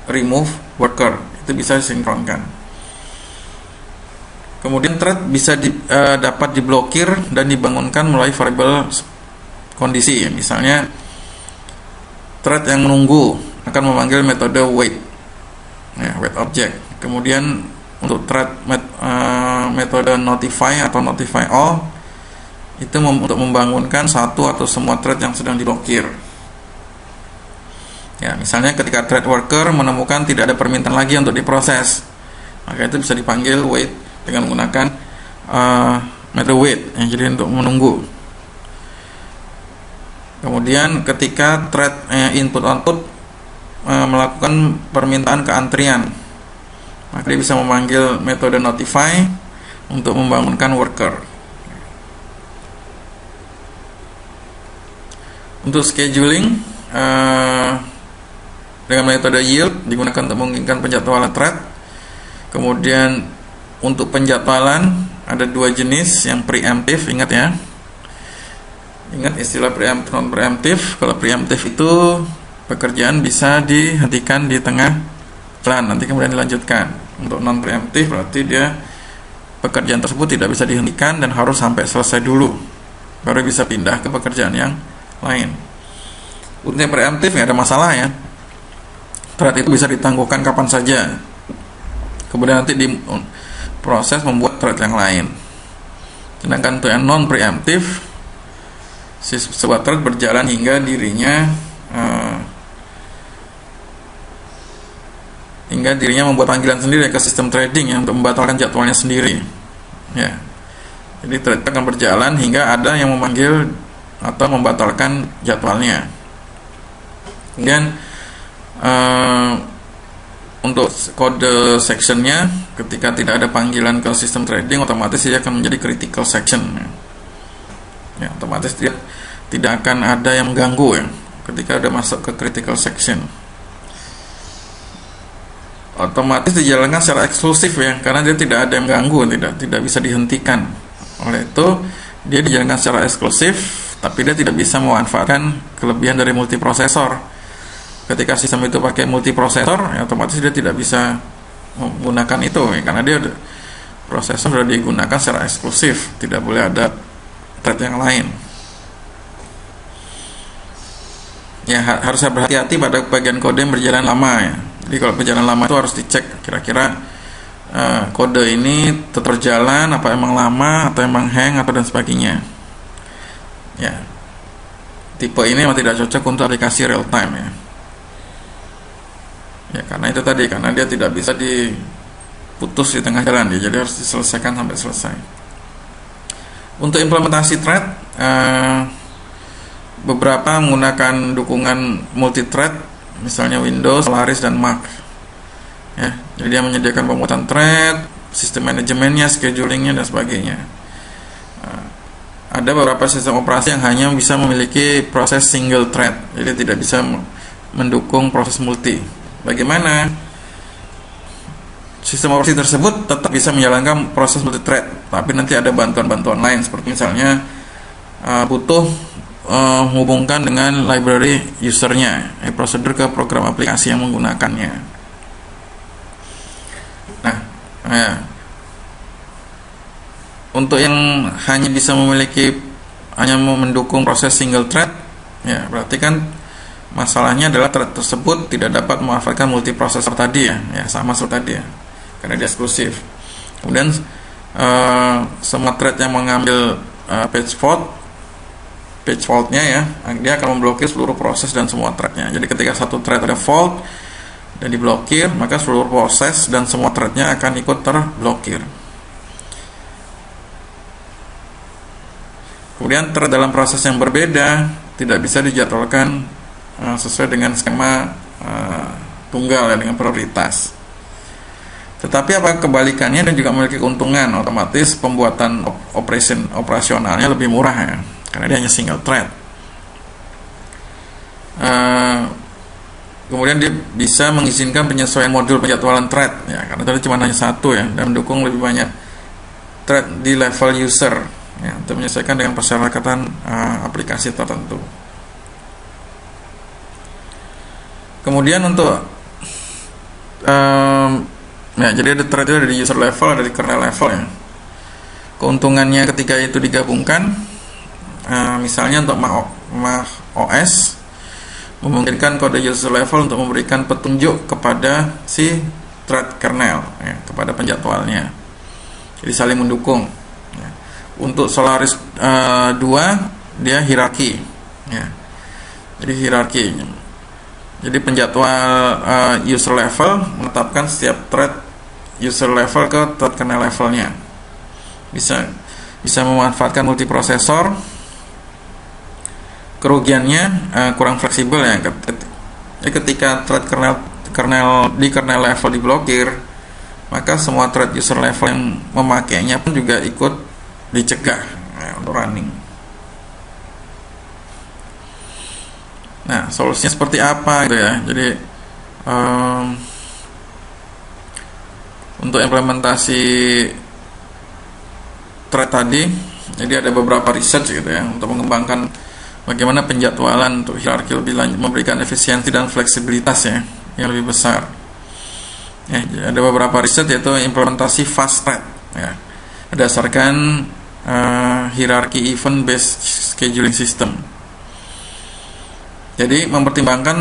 remove worker, itu bisa disinkronkan. Kemudian thread bisa dapat diblokir dan dibangunkan melalui variabel kondisi ya. Misalnya thread yang menunggu akan memanggil metode wait ya, wait object. Kemudian untuk thread metode notify atau notify all itu untuk membangunkan satu atau semua thread yang sedang diblokir ya. Misalnya ketika thread worker menemukan tidak ada permintaan lagi untuk diproses, maka itu bisa dipanggil wait dengan menggunakan metode wait yang jadi untuk menunggu. Kemudian ketika thread input output melakukan permintaan keantrian, maka dia bisa memanggil metode notify untuk membangunkan worker. Untuk scheduling dengan metode yield digunakan untuk memungkinkan penjadwalan thread. Kemudian untuk penjadwalan ada dua jenis, yang preemptive, ingat ya, ingat istilah preemptive, non preemptive. Kalau preemptive itu pekerjaan bisa dihentikan di tengah jalan, nanti kemudian dilanjutkan. Untuk non preemptive berarti dia pekerjaan tersebut tidak bisa dihentikan dan harus sampai selesai dulu, baru bisa pindah ke pekerjaan yang lain. Untuk preemptive nggak ada masalah ya, thread itu bisa ditangguhkan kapan saja, kemudian nanti diproses membuat thread yang lain. Sedangkan untuk yang non preemptive, sebuah thread berjalan hingga dirinya membuat panggilan sendiri ke sistem trading yang untuk membatalkan jadwalnya sendiri ya. Jadi thread akan berjalan hingga ada yang memanggil atau membatalkan jadwalnya. Kemudian untuk kode sectionnya, ketika tidak ada panggilan ke sistem trading, otomatis dia akan menjadi critical section ya, otomatis dia tidak akan ada yang mengganggu ya ketika udah masuk ke critical section. Otomatis dijalankan secara eksklusif ya, karena dia tidak ada yang mengganggu, tidak bisa dihentikan. Oleh itu dia dijalankan secara eksklusif, tapi dia tidak bisa memanfaatkan kelebihan dari multiprosesor. Ketika sistem itu pakai multiprosesor ya, otomatis dia tidak bisa menggunakan itu ya, karena dia prosesor sudah digunakan secara eksklusif, tidak boleh ada thread yang lain ya harus berhati-hati pada bagian kode yang berjalan lama ya. Jadi kalau berjalan lama itu harus dicek kira-kira kode ini tetap berjalan, apa emang lama atau emang hang atau dan sebagainya. Ya, tipe ini memang tidak cocok untuk aplikasi real time ya. Ya karena itu tadi, karena dia tidak bisa diputus di tengah jalan dia, jadi harus diselesaikan sampai selesai. Untuk implementasi thread, beberapa menggunakan dukungan multi-thread, misalnya Windows, Solaris, dan Mac. Ya, jadi dia menyediakan pembuatan thread, sistem manajemennya, schedulingnya, dan sebagainya. Ada beberapa sistem operasi yang hanya bisa memiliki proses single thread, jadi tidak bisa mendukung proses multi. Bagaimana? Sistem operasi tersebut tetap bisa menjalankan proses multi-thread, tapi nanti ada bantuan-bantuan lain, seperti misalnya butuh menghubungkan dengan library usernya, prosedur ke program aplikasi yang menggunakannya. Nah, untuk yang hanya bisa hanya mendukung proses single thread, ya berarti kan masalahnya adalah thread tersebut tidak dapat memanfaatkan multiprosesor tadi ya sama seperti tadi ya, karena dia eksklusif. Kemudian semua thread yang mengambil page faultnya ya, dia akan memblokir seluruh proses dan semua threadnya. Jadi ketika satu thread ada fault dan diblokir, maka seluruh proses dan semua threadnya akan ikut terblokir. Kemudian thread dalam proses yang berbeda tidak bisa dijadwalkan sesuai dengan skema tunggal ya, dengan prioritas. Tetapi apa kebalikannya dan juga memiliki keuntungan, otomatis pembuatan operasionalnya lebih murah ya, karena dia hanya single thread. Kemudian dia bisa mengizinkan penyesuaian modul penjadwalan thread ya, karena tadi cuma hanya satu ya, dan mendukung lebih banyak thread di level user ya, untuk menyesuaikan dengan persyaratan aplikasi tertentu. Kemudian untuk ya, jadi ada thread itu ada di user level, ada di kernel level ya. Keuntungannya ketika itu digabungkan, misalnya untuk Mac OS memungkinkan kode user level untuk memberikan petunjuk kepada si thread kernel ya, kepada penjadwalnya. Jadi saling mendukung ya. Untuk Solaris 2 dia hierarki ya. Jadi hierarki. Jadi penjadwal user level menetapkan setiap thread user level ke thread kernel levelnya. Bisa memanfaatkan multiprosesor. Kerugiannya kurang fleksibel ya. Ketika thread kernel di kernel level diblokir, maka semua thread user level yang memakainya pun juga ikut dicegah ya, untuk running. Nah, solusinya seperti apa gitu ya. Jadi untuk implementasi thread tadi, jadi ada beberapa research gitu ya, untuk mengembangkan bagaimana penjadwalan untuk hierarki lebih lanjut, memberikan efisiensi dan fleksibilitas ya yang lebih besar. Ya, ada beberapa riset yaitu implementasi fast thread ya, berdasarkan hierarki event based scheduling system. Jadi mempertimbangkan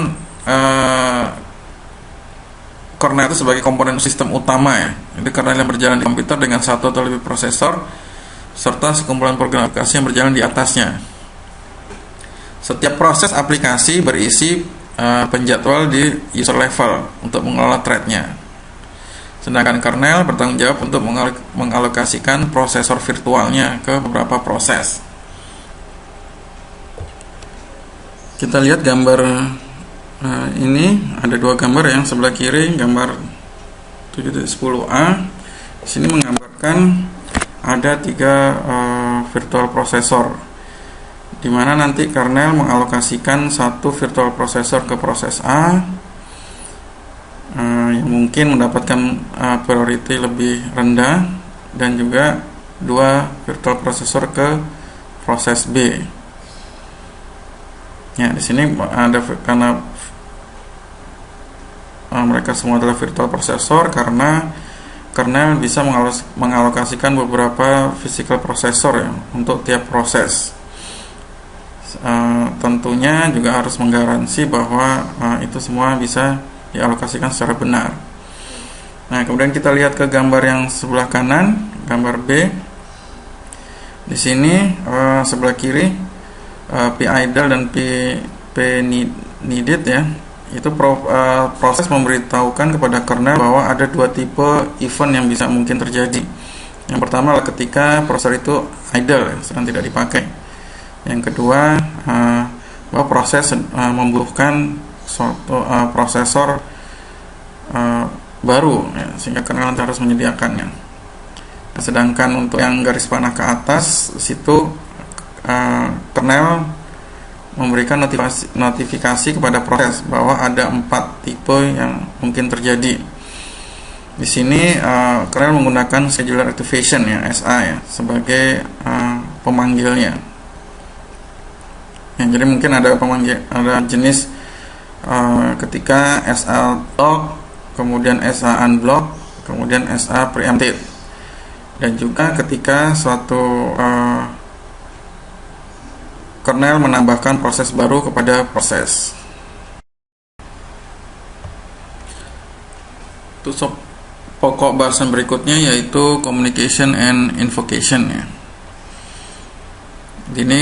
kernel itu sebagai komponen sistem utama ya. Jadi kernel yang berjalan di komputer dengan satu atau lebih prosesor serta sekumpulan program aplikasi yang berjalan di atasnya. Setiap proses aplikasi berisi penjadwal di user level untuk mengelola threadnya. Sedangkan kernel bertanggung jawab untuk mengalokasikan prosesor virtualnya ke beberapa proses. Kita lihat gambar ini, ada dua gambar yang sebelah kiri, gambar 7.10a. Di sini menggambarkan ada 3 virtual processor, di mana nanti kernel mengalokasikan satu virtual processor ke proses A yang mungkin mendapatkan priority lebih rendah, dan juga 2 virtual processor ke proses B. Ya, di sini ada karena mereka semua adalah virtual processor, karena kernel bisa mengalokasikan beberapa physical processor ya untuk tiap proses. tentunya juga harus menggaransi bahwa itu semua bisa dialokasikan secara benar. Nah, kemudian kita lihat ke gambar yang sebelah kanan, gambar B. Di sini sebelah kiri P idle dan P needed ya. Itu proses memberitahukan kepada kernel bahwa ada dua tipe event yang bisa mungkin terjadi. Yang pertama adalah ketika prosesor itu idle, sedang tidak dipakai. Yang kedua, bahwa proses membutuhkan suatu prosesor baru ya, sehingga kernel nanti harus menyediakannya. Sedangkan untuk yang garis panah ke atas, situ kernel memberikan notifikasi kepada proses bahwa ada 4 tipe yang mungkin terjadi. Di sini kernel menggunakan scheduler activation ya, SA ya, sebagai pemanggilnya. Ya, jadi mungkin ada jenis ketika SA lock, kemudian SA unblock, kemudian SA preempted, dan juga ketika suatu kernel menambahkan proses baru kepada proses. Untuk pokok bahasan berikutnya yaitu communication and invocation ya. Ini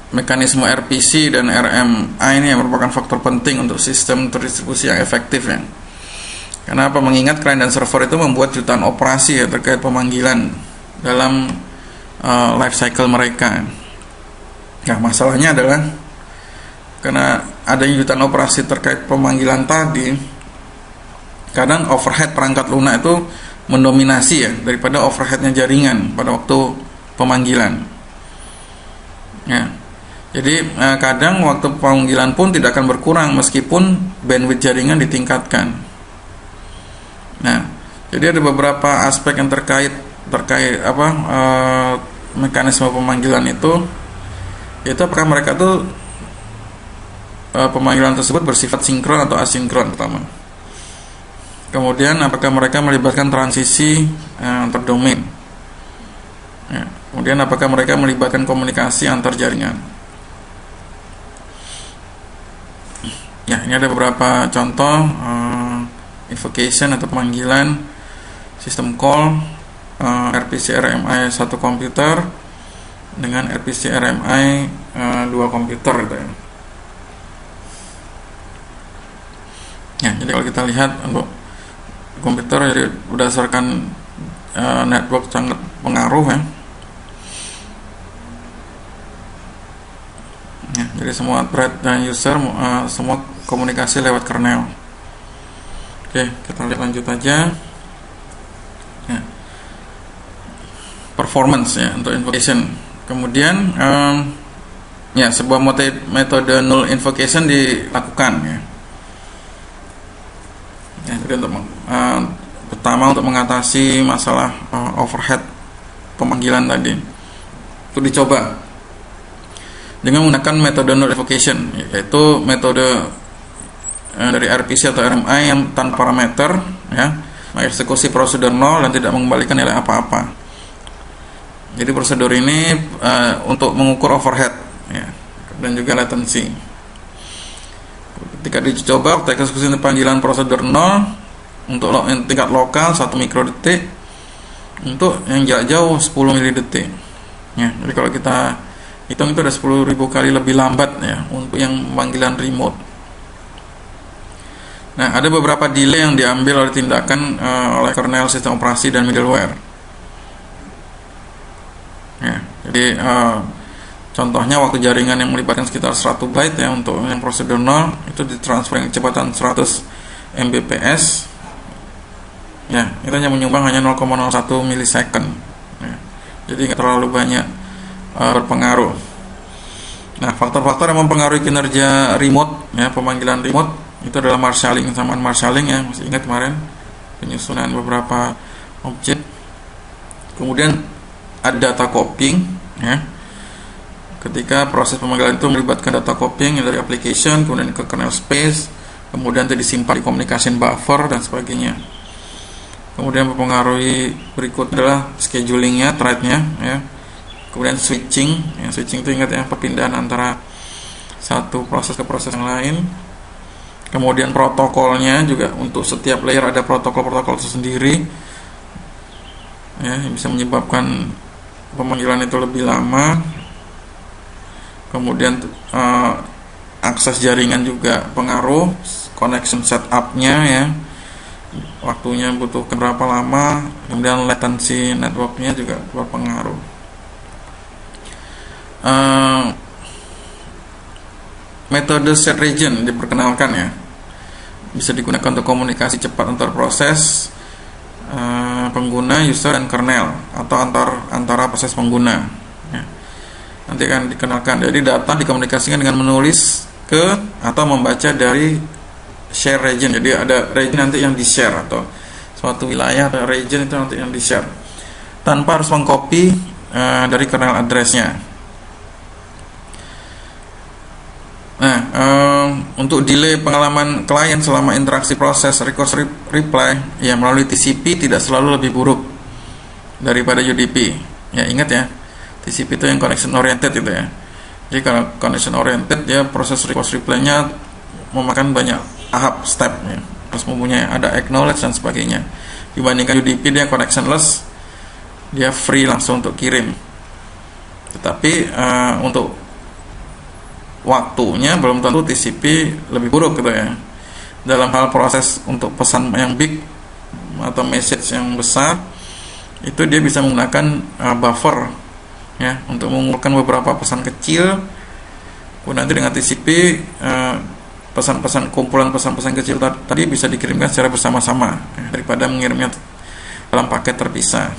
mekanisme RPC dan RMA ini yang merupakan faktor penting untuk sistem terdistribusi yang efektif ya. Kenapa? Mengingat client dan server itu membuat jutaan operasi ya terkait pemanggilan dalam life cycle mereka. Nah, masalahnya adalah karena adanya jutaan operasi terkait pemanggilan tadi, kadang overhead perangkat lunak itu mendominasi ya daripada overheadnya jaringan pada waktu pemanggilan. Ya. Jadi kadang waktu pemanggilan pun tidak akan berkurang meskipun bandwidth jaringan ditingkatkan. Nah, jadi ada beberapa aspek yang terkait mekanisme pemanggilan itu, yaitu apakah mereka tuh pemanggilan tersebut bersifat sinkron atau asinkron pertama. Kemudian apakah mereka melibatkan transisi antar domain. Ya. Kemudian apakah mereka melibatkan komunikasi antar jaringan. Ya, ini ada beberapa contoh invocation atau pemanggilan sistem call RPC RMI 1 komputer dengan RPC RMI 2 komputer gitu ya. Ya, jadi kalau kita lihat untuk komputer, jadi berdasarkan network sangat pengaruh ya. Ya, jadi semua thread dan user semua komunikasi lewat kernel. Oke, kita lihat lanjut aja. Ya. Performance ya untuk invocation. Kemudian ya sebuah metode null invocation dilakukan ya. Ya, jadi untuk pertama untuk mengatasi masalah overhead pemanggilan tadi itu dicoba dengan menggunakan metode null invocation, yaitu metode dari RPC atau RMI yang tanpa parameter ya, mengeksekusi prosedur nol dan tidak mengembalikan nilai apa-apa. Jadi prosedur ini untuk mengukur overhead ya, dan juga latency. Ketika dicoba waktu eksekusi panggilan prosedur 0 untuk tingkat lokal 1 mikrodetik, untuk yang jarak jauh 10 milidetik ya. Jadi kalau kita hitung itu ada 10.000 kali lebih lambat ya untuk yang panggilan remote. Nah, ada beberapa delay yang diambil oleh tindakan oleh kernel sistem operasi dan middleware ya. Jadi contohnya waktu jaringan yang melibatkan sekitar 100 byte ya untuk yang prosedur 0 itu ditransfer dengan kecepatan 100 Mbps ya, itu hanya menyumbang hanya 0,01 milisecond ya. Jadi nggak terlalu banyak berpengaruh. Nah, faktor-faktor yang mempengaruhi kinerja remote ya, pemanggilan remote itu adalah marshalling, samaan marshalling ya, masih ingat kemarin penyusunan beberapa objek. Kemudian ada data copying ya. Ketika proses pemanggilan itu melibatkan data copying dari application kemudian ke kernel space, kemudian itu disimpan di communication buffer dan sebagainya. Kemudian mempengaruhi berikut adalah schedulingnya, threadnya ya. Kemudian switching, switching itu ingat ya, perpindahan antara satu proses ke proses yang lain. Kemudian protokolnya juga, untuk setiap layer ada protokol-protokol tersendiri ya, yang bisa menyebabkan pemanggilan itu lebih lama. Kemudian akses jaringan juga pengaruh, connection setupnya ya, waktunya butuh berapa lama. Kemudian latency networknya juga berpengaruh. Metode shared region diperkenalkan ya, bisa digunakan untuk komunikasi cepat antar proses pengguna, user, dan kernel, atau antara proses pengguna ya. Nanti akan dikenalkan. Jadi data dikomunikasikan dengan menulis ke atau membaca dari share region. Jadi ada region nanti yang di share, atau suatu wilayah atau region itu nanti yang di share, tanpa harus mengcopy dari kernel address-nya. Nah, untuk delay pengalaman klien selama interaksi proses request reply ya melalui TCP tidak selalu lebih buruk daripada UDP. Ya ingat ya, TCP itu yang connection oriented itu ya. Jadi kalau connection oriented ya, proses request reply-nya memakan banyak tahap step ya. Terus mempunyai ada acknowledge dan sebagainya. Dibandingkan UDP, dia connectionless, dia free langsung untuk kirim. Tetapi untuk waktunya belum tentu TCP lebih buruk gitu ya. Dalam hal proses untuk pesan yang big atau message yang besar, itu dia bisa menggunakan buffer ya, untuk mengumpulkan beberapa pesan kecil. Kemudian nanti dengan TCP pesan-pesan, kumpulan pesan-pesan kecil tadi bisa dikirimkan secara bersama-sama ya, daripada mengirimnya dalam paket terpisah.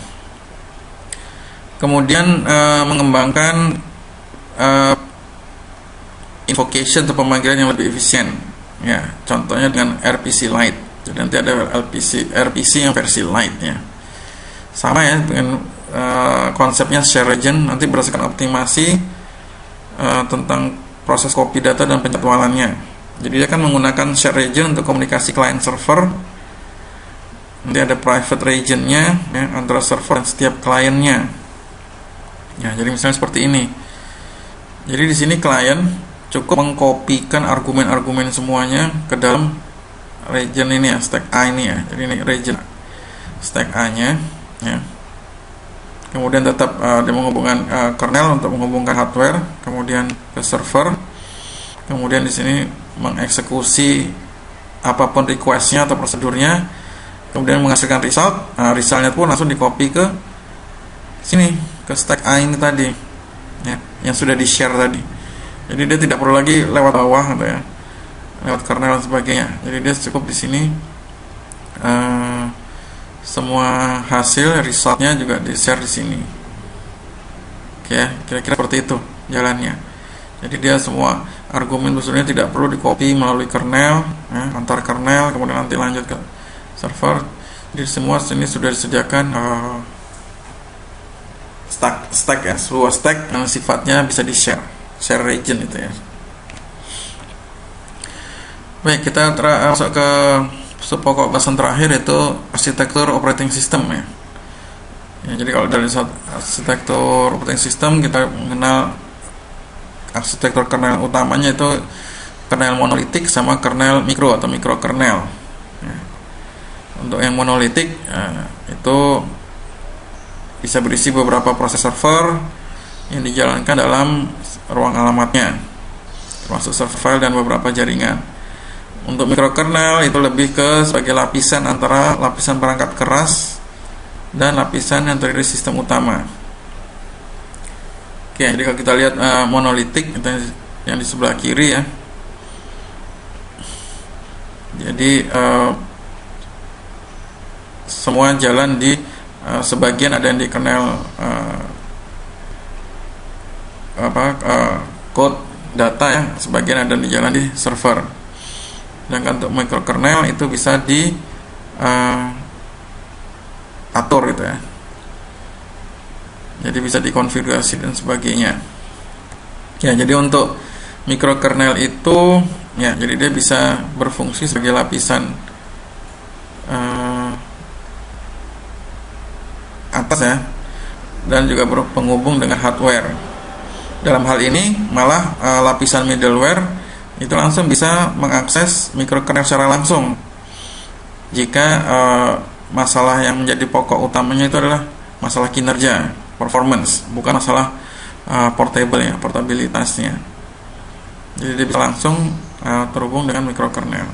Kemudian mengembangkan invocation atau pemanggilan yang lebih efisien ya, contohnya dengan RPC Lite. Jadi nanti ada RPC yang versi Lite ya, sama ya dengan konsepnya share region, nanti berdasarkan optimasi tentang proses copy data dan penjadwalannya. Jadi dia akan menggunakan share region untuk komunikasi client server. Nanti ada private regionnya ya, antara server dan setiap kliennya ya. Jadi misalnya seperti ini. Jadi di sini klien cukup mengkopikan argumen-argumen semuanya ke dalam region ini ya, stack A ini ya. Jadi ini region stack A-nya ya. Kemudian tetap dia menghubungkan kernel untuk menghubungkan hardware, kemudian ke server. Kemudian di sini mengeksekusi apapun request-nya atau prosedurnya, kemudian menghasilkan result. Result-nya pun langsung di-copy ke sini, ke stack A ini tadi ya, yang sudah di-share tadi. Jadi dia tidak perlu lagi lewat bawah gitu ya, lewat kernel dan sebagainya. Jadi dia cukup di sini semua hasil resultnya juga di share di sini. Oke, kira-kira seperti itu jalannya. Jadi dia semua argumen usulnya tidak perlu di-copy melalui kernel ya, antar kernel, kemudian nanti lanjut ke server. Jadi semua sini sudah disediakan stack ya, sebuah stack yang sifatnya bisa di-share. Share region itu ya. Baik, kita masuk ke pokok bahasan terakhir, yaitu arsitektur operating system ya. Jadi kalau dari arsitektur operating system, kita mengenal arsitektur kernel utamanya itu kernel monolitik sama kernel mikro atau mikrokernel ya. Untuk yang monolitik itu bisa berisi beberapa proses server yang dijalankan dalam ruang alamatnya, termasuk server file dan beberapa jaringan. Untuk mikrokernel itu lebih ke sebagai lapisan antara lapisan perangkat keras dan lapisan yang terdiri sistem utama. Oke, jadi kalau kita lihat monolitik itu yang di sebelah kiri ya. Jadi semua jalan di sebagian ada yang di kernel code data ya, sebagian ada di jalan di server. Sedangkan untuk mikrokernel itu bisa di atur gitu ya. Jadi bisa dikonfigurasi dan sebagainya. Ya, jadi untuk mikrokernel itu ya, jadi dia bisa berfungsi sebagai lapisan atas ya, dan juga penghubung dengan hardware. Dalam hal ini malah lapisan middleware itu langsung bisa mengakses mikrokernel secara langsung jika masalah yang menjadi pokok utamanya itu adalah masalah kinerja, performance, bukan masalah portable ya, portabilitasnya. Jadi dia bisa langsung terhubung dengan mikrokernel.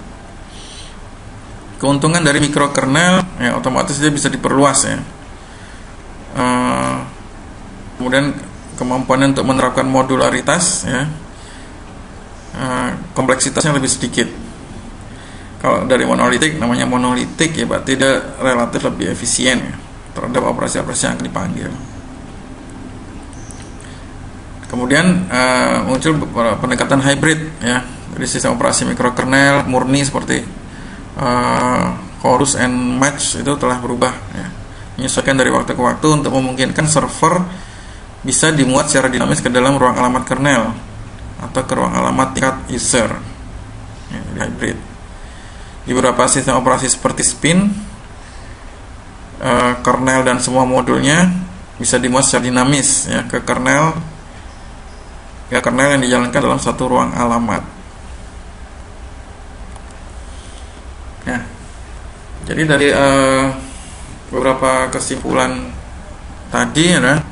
Keuntungan dari mikrokernel ya otomatis dia bisa diperluas ya. Kemudian kemampuan untuk menerapkan modularitas ya, kompleksitasnya lebih sedikit. Kalau dari monolitik, namanya monolitik ya, berarti dia relatif lebih efisien ya, terhadap operasi-operasi yang akan dipanggil. Kemudian muncul pendekatan hybrid ya, dari sistem operasi mikrokernel murni seperti chorus and match itu telah berubah ya, menyesuaikan dari waktu ke waktu untuk memungkinkan server bisa dimuat secara dinamis ke dalam ruang alamat kernel atau ke ruang alamat tingkat user ya, hybrid. Di beberapa sistem operasi seperti spin, kernel dan semua modulnya bisa dimuat secara dinamis ya, ke kernel yang dijalankan dalam satu ruang alamat. Ya, jadi dari beberapa kesimpulan tadi ya,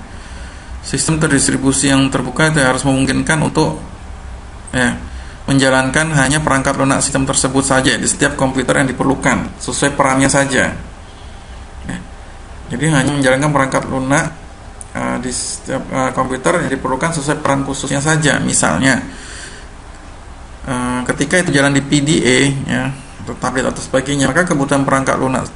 sistem terdistribusi yang terbuka itu harus memungkinkan untuk menjalankan hanya perangkat lunak sistem tersebut saja di setiap komputer yang diperlukan sesuai perannya saja. Ya, jadi hanya menjalankan perangkat lunak di setiap komputer yang diperlukan sesuai peran khususnya saja. Misalnya ketika itu jalan di PDA ya, atau tablet atau sebagainya, maka kebutuhan perangkat lunak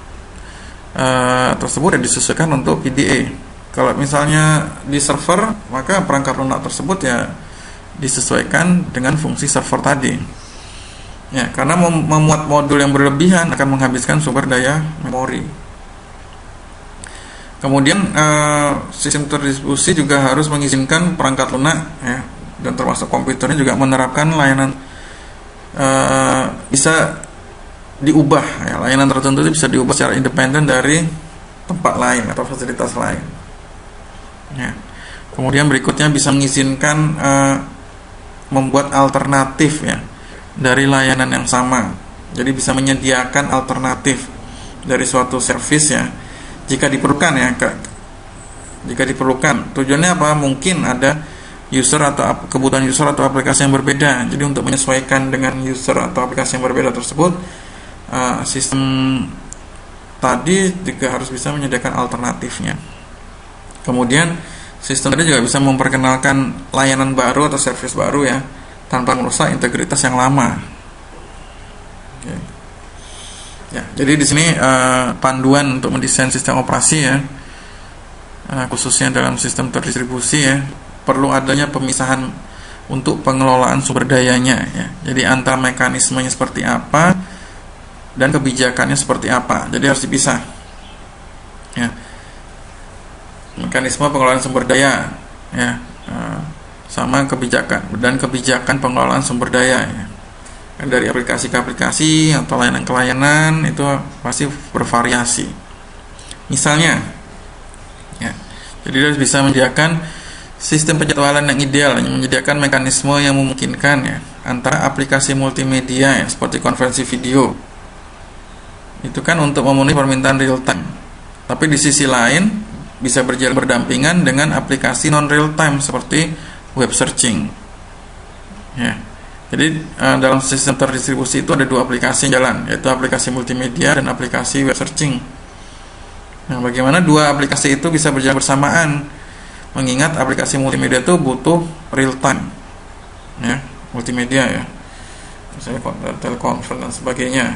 tersebut disesuaikan untuk PDA. Kalau misalnya di server, maka perangkat lunak tersebut ya disesuaikan dengan fungsi server tadi. Ya, karena memuat modul yang berlebihan akan menghabiskan sumber daya memori. Kemudian sistem terdistribusi juga harus mengizinkan perangkat lunak ya, dan termasuk komputernya juga menerapkan layanan bisa diubah ya, layanan tertentu itu bisa diubah secara independen dari tempat lain atau fasilitas lain ya. Kemudian berikutnya bisa mengizinkan membuat alternatif ya dari layanan yang sama. Jadi bisa menyediakan alternatif dari suatu service ya, jika diperlukan ya, jika diperlukan. Tujuannya apa? Mungkin ada user atau kebutuhan user atau aplikasi yang berbeda. Jadi untuk menyesuaikan dengan user atau aplikasi yang berbeda tersebut, sistem tadi juga harus bisa menyediakan alternatifnya. Kemudian sistem tadi juga bisa memperkenalkan layanan baru atau service baru ya, tanpa merusak integritas yang lama. Oke. Ya, jadi di sini panduan untuk mendesain sistem operasi ya, khususnya dalam sistem terdistribusi ya, perlu adanya pemisahan untuk pengelolaan sumber dayanya ya. Jadi antara mekanismenya seperti apa dan kebijakannya seperti apa. Jadi harus dipisah. Ya. Mekanisme pengelolaan sumber daya ya, sama kebijakan pengelolaan sumber daya ya. Dari aplikasi ke aplikasi atau layanan ke layanan itu pasti bervariasi. Misalnya ya, jadi harus bisa menyediakan sistem penjadwalan yang ideal, yang menyediakan mekanisme yang memungkinkan ya, antara aplikasi multimedia ya, seperti konferensi video itu kan untuk memenuhi permintaan real time, tapi di sisi lain bisa berjalan berdampingan dengan aplikasi non real time seperti web searching ya. Jadi dalam sistem terdistribusi itu ada dua aplikasi yang jalan, yaitu aplikasi multimedia dan aplikasi web searching. Nah, bagaimana dua aplikasi itu bisa berjalan bersamaan? Mengingat aplikasi multimedia itu butuh real time, ya, multimedia ya, misalnya telekonferensi dan sebagainya.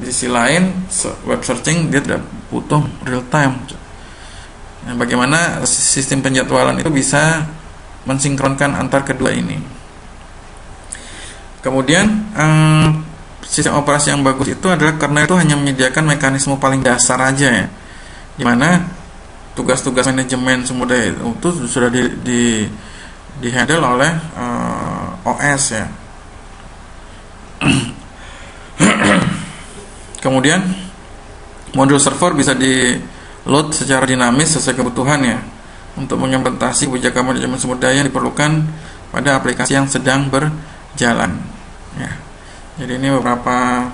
Di sisi lain, web searching dia tidak butuh real time. Nah, bagaimana sistem penjadwalan itu bisa mensinkronkan antar kedua ini? Kemudian sistem operasi yang bagus itu adalah karena itu hanya menyediakan mekanisme paling dasar aja ya, dimana tugas-tugas manajemen sumber daya itu sudah di handle oleh OS ya. Kemudian modul server bisa di load secara dinamis sesuai kebutuhan ya, untuk mengimplementasi kebijakan manajemen sumber daya yang diperlukan pada aplikasi yang sedang berjalan. Ya. Jadi ini beberapa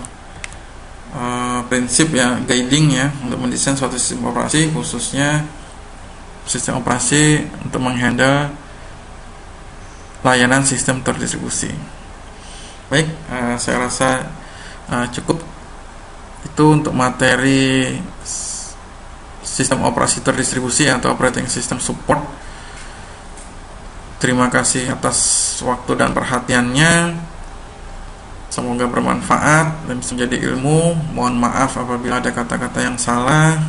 prinsip ya, guiding ya, untuk mendesain suatu sistem operasi, khususnya sistem operasi untuk menghandle layanan sistem terdistribusi. Baik, saya rasa cukup itu untuk materi sistem operasi terdistribusi atau operating system support. Terima kasih atas waktu dan perhatiannya. Semoga bermanfaat dan bisa menjadi ilmu. Mohon maaf apabila ada kata-kata yang salah.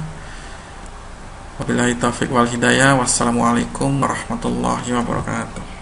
Wabillahi taufiq wal hidayah. Wassalamualaikum warahmatullahi wabarakatuh.